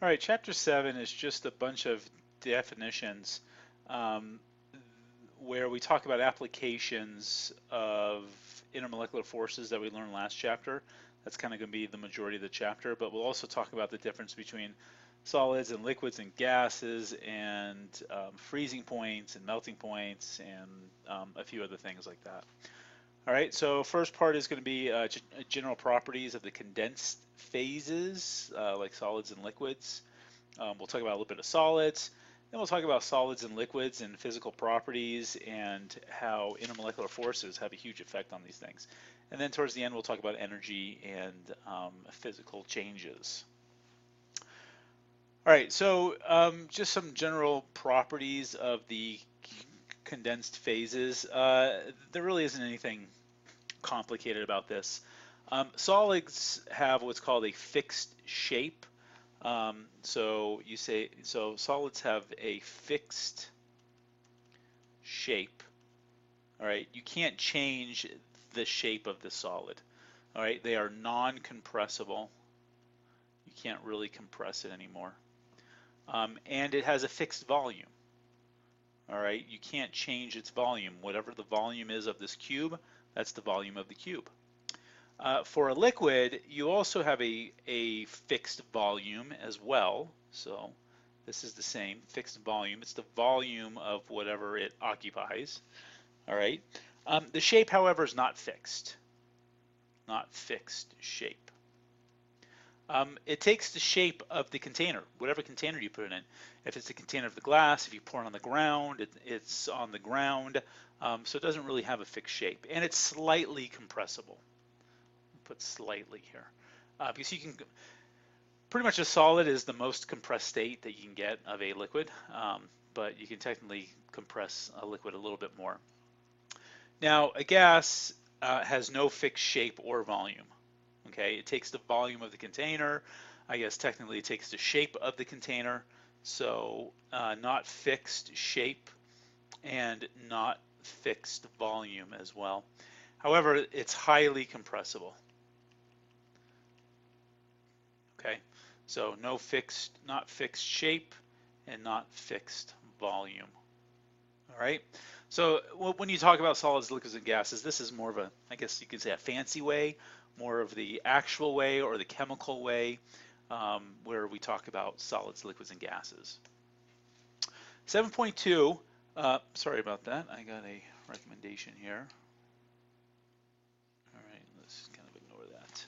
All right, chapter 7 is just a bunch of definitions um, where we talk about applications of intermolecular forces that we learned last chapter. That's kind of going to be the majority of the chapter, but we'll also talk about the difference between solids and liquids and gases and freezing points and melting points and a few other things like that. All right, so first part is going to be general properties of the condensed phases, like solids and liquids. We'll talk about a little bit of solids. Then we'll talk about solids and liquids and physical properties and how intermolecular forces have a huge effect on these things. And then towards the end, we'll talk about energy and physical changes. All right, so just some general properties of the condensed phases. There really isn't anything complicated about this. Solids have what's called a fixed shape. So solids have a fixed shape. All right, you can't change the shape of the solid. All right, they are non-compressible. You can't really compress it anymore. And it has a fixed volume. All right, you can't change its volume. Whatever the volume is of this cube, that's the volume of the cube. For a liquid, you also have a fixed volume as well. So this is the same fixed volume. It's the volume of whatever it occupies. All right. The shape, however, is not fixed. Not fixed shape. It takes the shape of the container, whatever container you put it in. If it's a container of the glass, if you pour it on the ground, it's on the ground. So it doesn't really have a fixed shape. And it's slightly compressible. Put slightly here. Because you can, pretty much a solid is the most compressed state that you can get of a liquid. But you can technically compress a liquid a little bit more. Now, a gas has no fixed shape or volume. Okay, it takes the volume of the container. I guess technically it takes the shape of the container. So not fixed shape and not fixed volume as well. However, it's highly compressible. Okay, so no fixed, not fixed shape and not fixed volume. All right. So when you talk about solids, liquids, and gases, this is more of a, I guess you could say, a fancy way, more of the actual way or the chemical way, where we talk about solids, liquids, and gases. 7.2, sorry about that. I got a recommendation here. All right, let's kind of ignore that.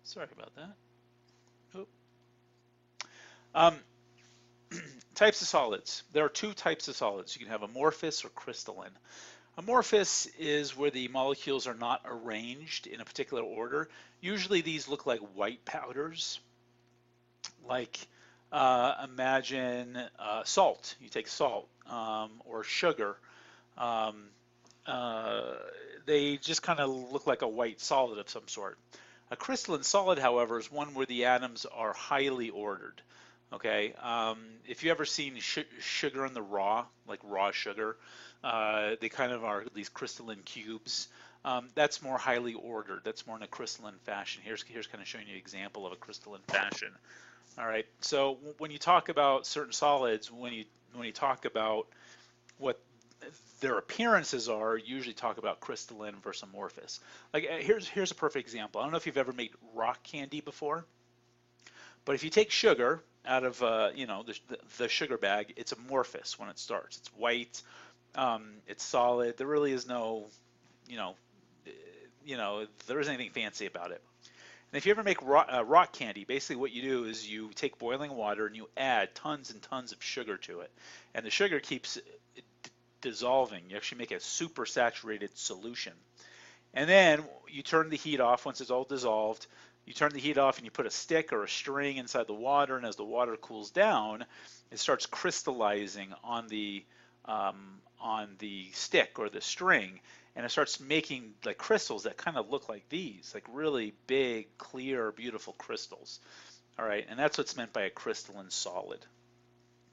Sorry about that. Oh. Types of solids. There are two types of solids. You can have amorphous or crystalline. Amorphous is where the molecules are not arranged in a particular order. Usually these look like white powders. Like imagine salt. You take salt or sugar. Um, they just kind of look like a white solid of some sort. A crystalline solid, however, is one where the atoms are highly ordered. Okay, if you ever seen sugar in the raw, like raw sugar, they kind of are these crystalline cubes. That's more highly ordered. That's more in a crystalline fashion. Here's kind of showing you an example of a crystalline fashion. All right. So when you talk about certain solids, when you talk about what their appearances are, you usually talk about crystalline versus amorphous. Like here's a perfect example. I don't know if you've ever made rock candy before. But if you take sugar out of the sugar bag, it's amorphous when it starts. It's white, it's solid. There really is no, you know, there isn't anything fancy about it. And if you ever make rock candy, basically what you do is you take boiling water and you add tons and tons of sugar to it, and the sugar keeps dissolving. You actually make a super saturated solution. And then you turn the heat off once it's all dissolved. You turn the heat off and you put a stick or a string inside the water, and as the water cools down, it starts crystallizing on the stick or the string, and it starts making like crystals that kind of look like these, like really big, clear, beautiful crystals. All right, and that's what's meant by a crystalline solid.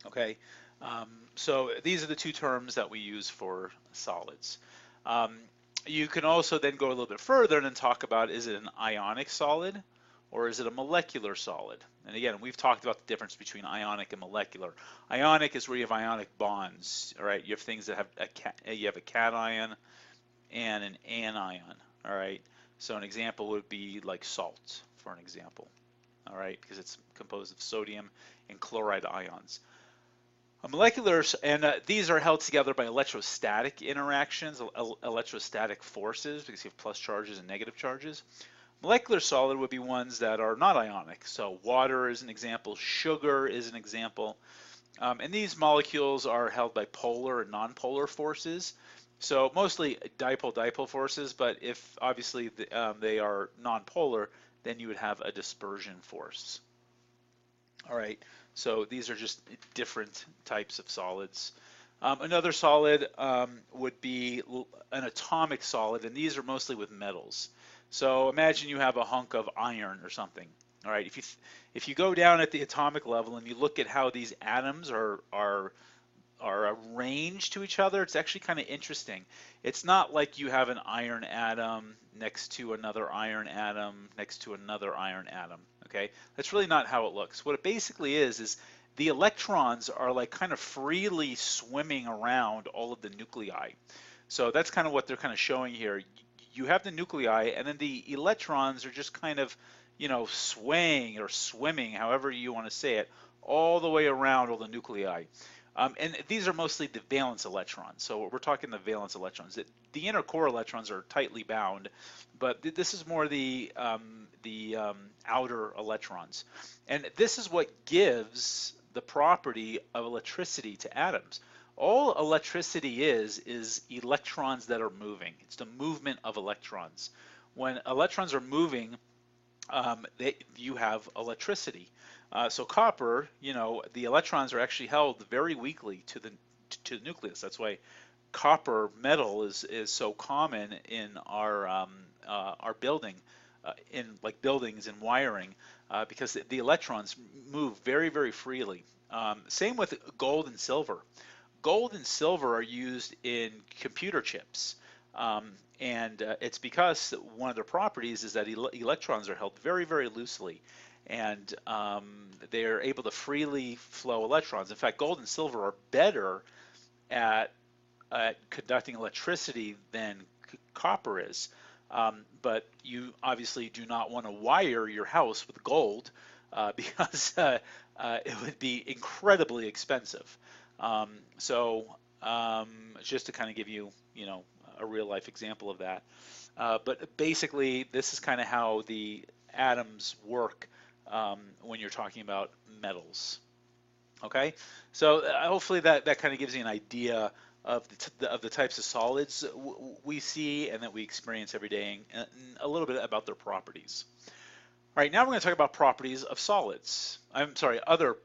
Okay, so these are the two terms that we use for solids. You can also then go a little bit further and then talk about, is it an ionic solid or is it a molecular solid? And again, we've talked about the difference between ionic and molecular. Ionic is where you have ionic bonds, all right? You have things that have you have a cation and an anion, all right? So an example would be like salt, for an example, all right, because it's composed of sodium and chloride ions. Moleculars, and these are held together by electrostatic interactions, electrostatic forces, because you have plus charges and negative charges. Molecular solid would be ones that are not ionic. So water is an example, sugar is an example. And these molecules are held by polar and nonpolar forces. So mostly dipole-dipole forces, but if obviously they are nonpolar, then you would have a dispersion force. All right, so these are just different types of solids. Another solid would be an atomic solid, and these are mostly with metals. So imagine you have a hunk of iron or something. All right, if you go down at the atomic level and you look at how these atoms are arranged to each other, it's actually kind of interesting. It's not like you have an iron atom next to another iron atom next to another iron atom, okay? That's really not how it looks. What it basically is the electrons are like kind of freely swimming around all of the nuclei. So that's kind of what they're kind of showing here. You have the nuclei, and then the electrons are just kind of, you know, swaying or swimming, however you want to say it, all the way around all the nuclei. And these are mostly the valence electrons. So we're talking the valence electrons. The inner core electrons are tightly bound, but this is more the outer electrons. And this is what gives the property of electricity to atoms. All electricity is electrons that are moving. It's the movement of electrons. When electrons are moving, you have electricity. So copper, you know, the electrons are actually held very weakly to the nucleus. That's why copper metal is so common in our building, in like buildings and wiring, because the electrons move very, very freely. Same with gold and silver. Gold and silver are used in computer chips. And it's because one of their properties is that electrons are held very, very loosely, and they're able to freely flow electrons. In fact, gold and silver are better at conducting electricity than copper is. But you obviously do not want to wire your house with gold because it would be incredibly expensive. Just to kind of give you, you know, a real life example of that. But basically, this is kind of how the atoms work when you're talking about metals. Okay, so hopefully that kind of gives you an idea of the types of solids we see and that we experience every day, and a little bit about their properties. All right, now we're going to talk about properties of solids. I'm sorry, other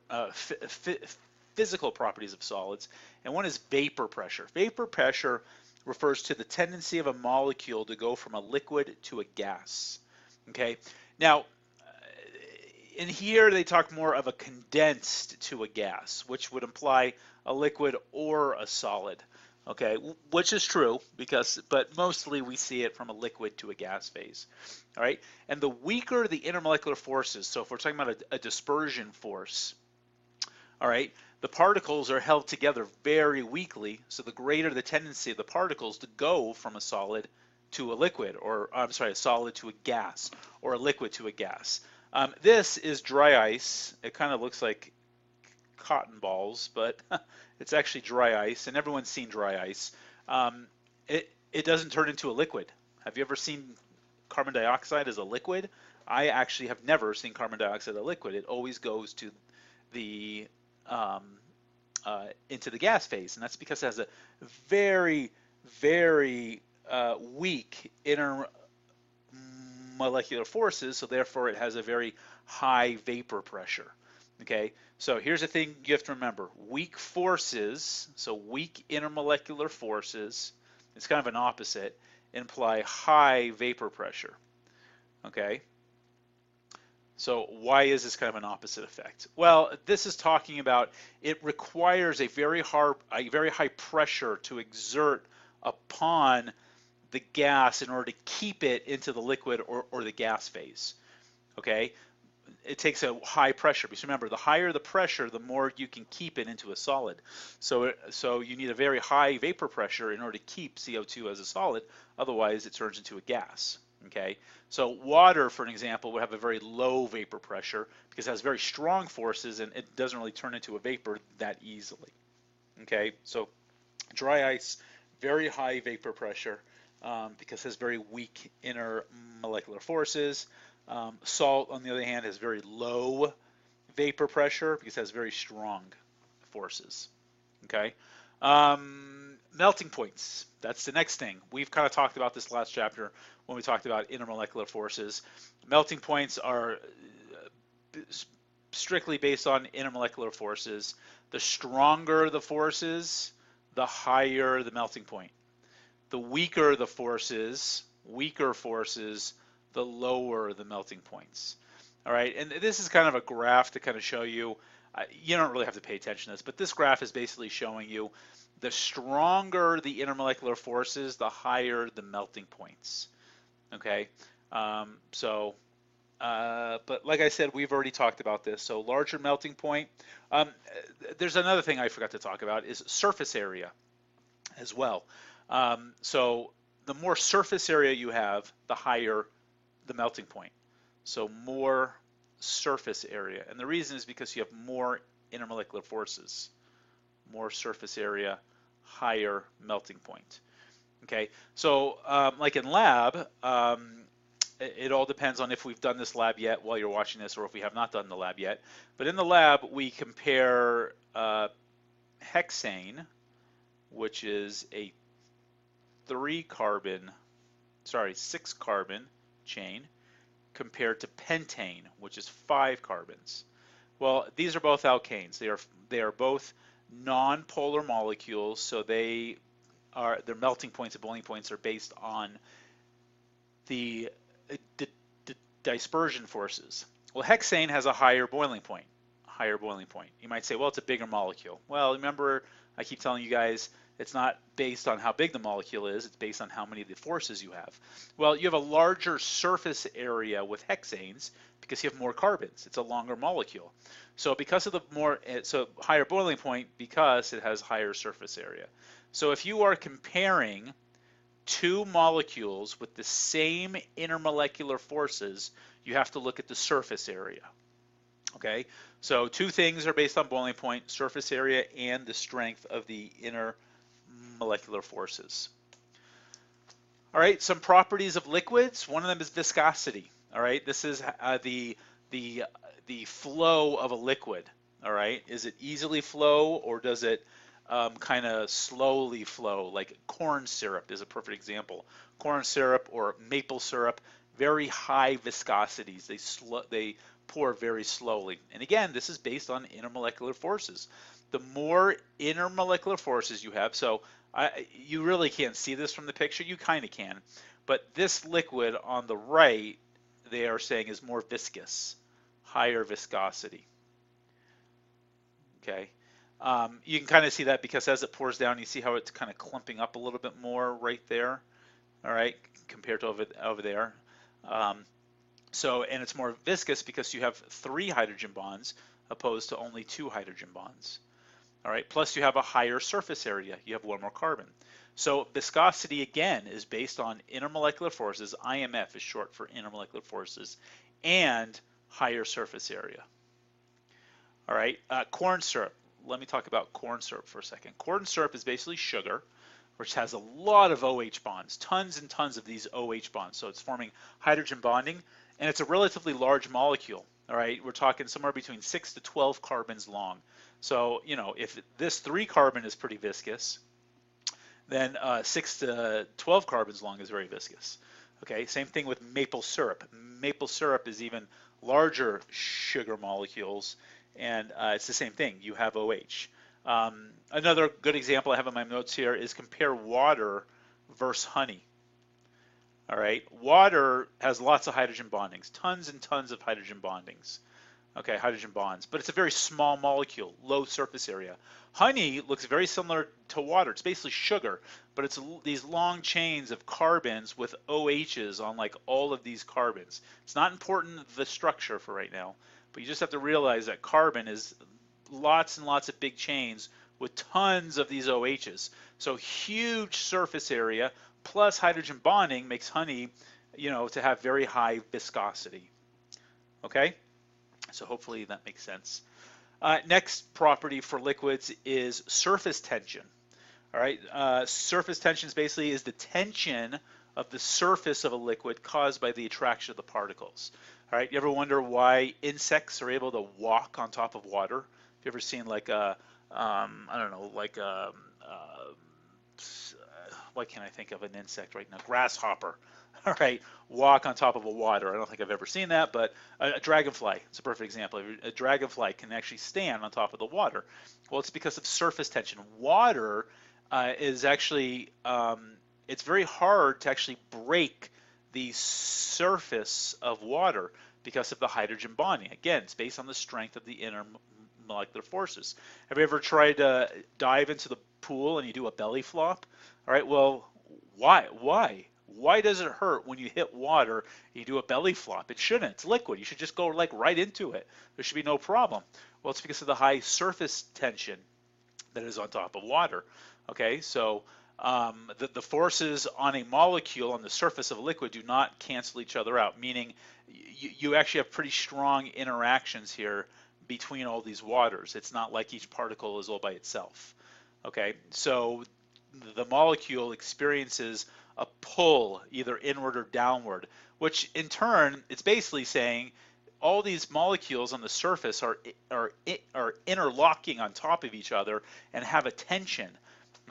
physical properties of solids, and one is vapor pressure. Vapor pressure refers to the tendency of a molecule to go from a liquid to a gas. Okay, now in here they talk more of a condensed to a gas, which would imply a liquid or a solid. Okay, which is true but mostly we see it from a liquid to a gas phase. All right, and the weaker the intermolecular forces, so if we're talking about a dispersion force, all right, the particles are held together very weakly, so the greater the tendency of the particles to go from a solid to a liquid, or I'm sorry, a solid to a gas, or a liquid to a gas. This is dry ice. It kind of looks like cotton balls, but it's actually dry ice, and everyone's seen dry ice. It doesn't turn into a liquid. Have you ever seen carbon dioxide as a liquid? I actually have never seen carbon dioxide as a liquid. It always goes to the into the gas phase, and that's because it has a very, very weak intermolecular forces, so therefore it has a very high vapor pressure. Okay, so here's the thing you have to remember: weak forces, so weak intermolecular forces, it's kind of an opposite, imply high vapor pressure. Okay. So why is this kind of an opposite effect? Well, this is talking about it requires a very high pressure to exert upon the gas in order to keep it into the liquid or the gas phase. okay? It takes a high pressure, because remember, the higher the pressure, the more you can keep it into a solid. So you need a very high vapor pressure in order to keep CO2 as a solid, otherwise it turns into a gas, okay? So water, for an example, would have a very low vapor pressure because it has very strong forces and it doesn't really turn into a vapor that easily, okay? So dry ice, very high vapor pressure because it has very weak inner molecular forces. Salt, on the other hand, has very low vapor pressure because it has very strong forces. Okay. Melting points. That's the next thing. We've kind of talked about this last chapter when we talked about intermolecular forces. Melting points are strictly based on intermolecular forces. The stronger the forces, the higher the melting point. The weaker the forces, the lower the melting points. All right, and this is kind of a graph to kind of show you, you don't really have to pay attention to this, but this graph is basically showing you the stronger the intermolecular forces, the higher the melting points. Okay, but like I said, we've already talked about this. So larger melting point. There's another thing I forgot to talk about is surface area as well. So the more surface area you have, the higher the melting point. So more surface area. And the reason is because you have more intermolecular forces. More surface area, higher melting point. Okay, so like in lab, it all depends on if we've done this lab yet while you're watching this or if we have not done the lab yet. But in the lab, we compare hexane, which is a 6 carbon chain, compared to pentane, which is 5 carbons. Well, these are both alkanes. They are both non-polar molecules, so their melting points and boiling points are based on the dispersion forces. Well, hexane has a higher boiling point. You might say, well, it's a bigger molecule. Well, remember, I keep telling you guys, it's not based on how big the molecule is, it's based on how many of the forces you have. Well, you have a larger surface area with hexanes because you have more carbons. It's a longer molecule. So because of higher boiling point because it has higher surface area. So if you are comparing two molecules with the same intermolecular forces, you have to look at the surface area. Okay, so two things are based on boiling point, surface area and the strength of the intermolecular forces. All right, some properties of liquids. One of them is viscosity. All right, this is the flow of a liquid. All right, is it easily flow or does it kind of slowly flow? Like corn syrup is a perfect example. Corn syrup or maple syrup, very high viscosities. They pour very slowly. And again, this is based on intermolecular forces. The more intermolecular forces you have, so you really can't see this from the picture, you kind of can, but this liquid on the right, they are saying is more viscous, higher viscosity. Okay, you can kind of see that because as it pours down, you see how it's kind of clumping up a little bit more right there, all right, compared to over there. And it's more viscous because you have 3 hydrogen bonds opposed to only 2 hydrogen bonds. All right, plus you have a higher surface area. You have 1 more carbon. So viscosity, again, is based on intermolecular forces. IMF is short for intermolecular forces and higher surface area. All right, corn syrup. Let me talk about corn syrup for a second. Corn syrup is basically sugar, which has a lot of OH bonds, tons and tons of these OH bonds. So it's forming hydrogen bonding, and it's a relatively large molecule. All right, we're talking somewhere between 6 to 12 carbons long. So, you know, if this 3 carbon is pretty viscous, then 6 to 12 carbons long is very viscous. Okay, same thing with maple syrup. Maple syrup is even larger sugar molecules, and it's the same thing. You have OH. Another good example I have in my notes here is compare water versus honey. All right, water has lots of hydrogen bondings, tons and tons of hydrogen bondings. Okay, hydrogen bonds, but it's a very small molecule, low surface area. Honey looks very similar to water. It's basically sugar, but it's these long chains of carbons with OHs on like all of these carbons. It's not important the structure for right now, but you just have to realize that carbon is lots and lots of big chains with tons of these OHs. So huge surface area plus hydrogen bonding makes honey, to have very high viscosity. Okay, so hopefully that makes sense. Next property for liquids is surface tension. All right, surface tension is the tension of the surface of a liquid caused by the attraction of the particles. All right, you ever wonder why insects are able to walk on top of water? Have you ever seen like a, I don't know, like a, what can I think of an insect right now? Grasshopper. All right, walk on top of a water. I don't think I've ever seen that, but a dragonfly, it's a perfect example. A dragonfly can actually stand on top of the water. Well, it's because of surface tension. Water is actually, it's very hard to actually break the surface of water because of the hydrogen bonding. Again, it's based on the strength of the inner molecular forces. Have you ever tried to dive into the pool and you do a belly flop? All right, well, why? Why does it hurt when you hit water and you do a belly flop? It shouldn't. It's liquid. You should just go like right into it. There should be no problem. Well, it's because of the high surface tension that is on top of water. Okay, so the forces on a molecule on the surface of a liquid do not cancel each other out, meaning you actually have pretty strong interactions here between all these waters. It's not like each particle is all by itself. Okay, so the molecule experiences a pull either inward or downward, which in turn, it's basically saying all these molecules on the surface are interlocking on top of each other and have a tension.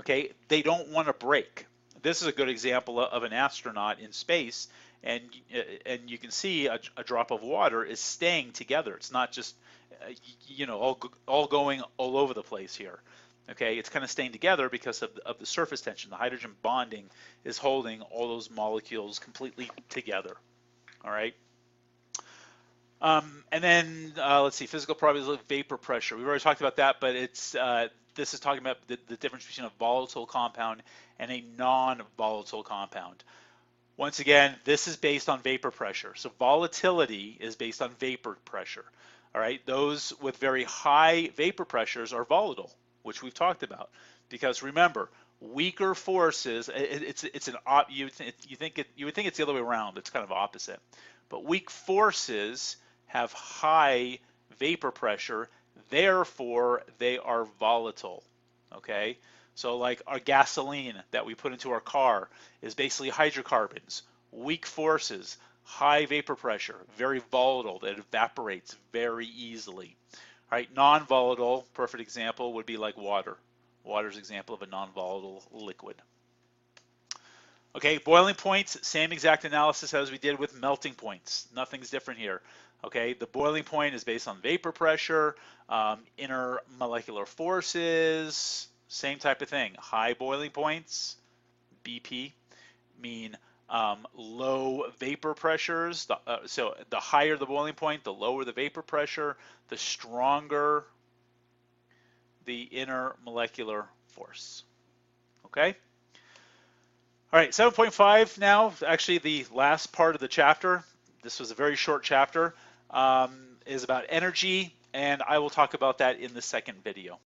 Okay, they don't want to break. This is a good example of an astronaut in space, and you can see a drop of water is staying together. It's not just all going all over the place here. Okay, it's kind of staying together because of the surface tension. The hydrogen bonding is holding all those molecules completely together. All right. And then let's see, physical properties of vapor pressure. We've already talked about that, but this is talking about the difference between a volatile compound and a non-volatile compound. Once again, this is based on vapor pressure. So volatility is based on vapor pressure. All right, those with very high vapor pressures are volatile, which we've talked about. Because remember, weaker forces, you would think it's the other way around. It's kind of opposite. But weak forces have high vapor pressure, therefore they are volatile. Okay, so like our gasoline that we put into our car is basically hydrocarbons, weak forces, high vapor pressure, very volatile, that evaporates very easily. All right, non-volatile, perfect example would be like water. Water is an example of a non-volatile liquid. Okay, boiling points, same exact analysis as we did with melting points. Nothing's different here. Okay, the boiling point is based on vapor pressure, inner molecular forces, same type of thing. High boiling points, BP, mean low vapor pressures. So the higher the boiling point, the lower the vapor pressure, the stronger the inner molecular force. Okay? All right, 7.5 now, actually the last part of the chapter. This was a very short chapter, is about energy, and I will talk about that in the second video.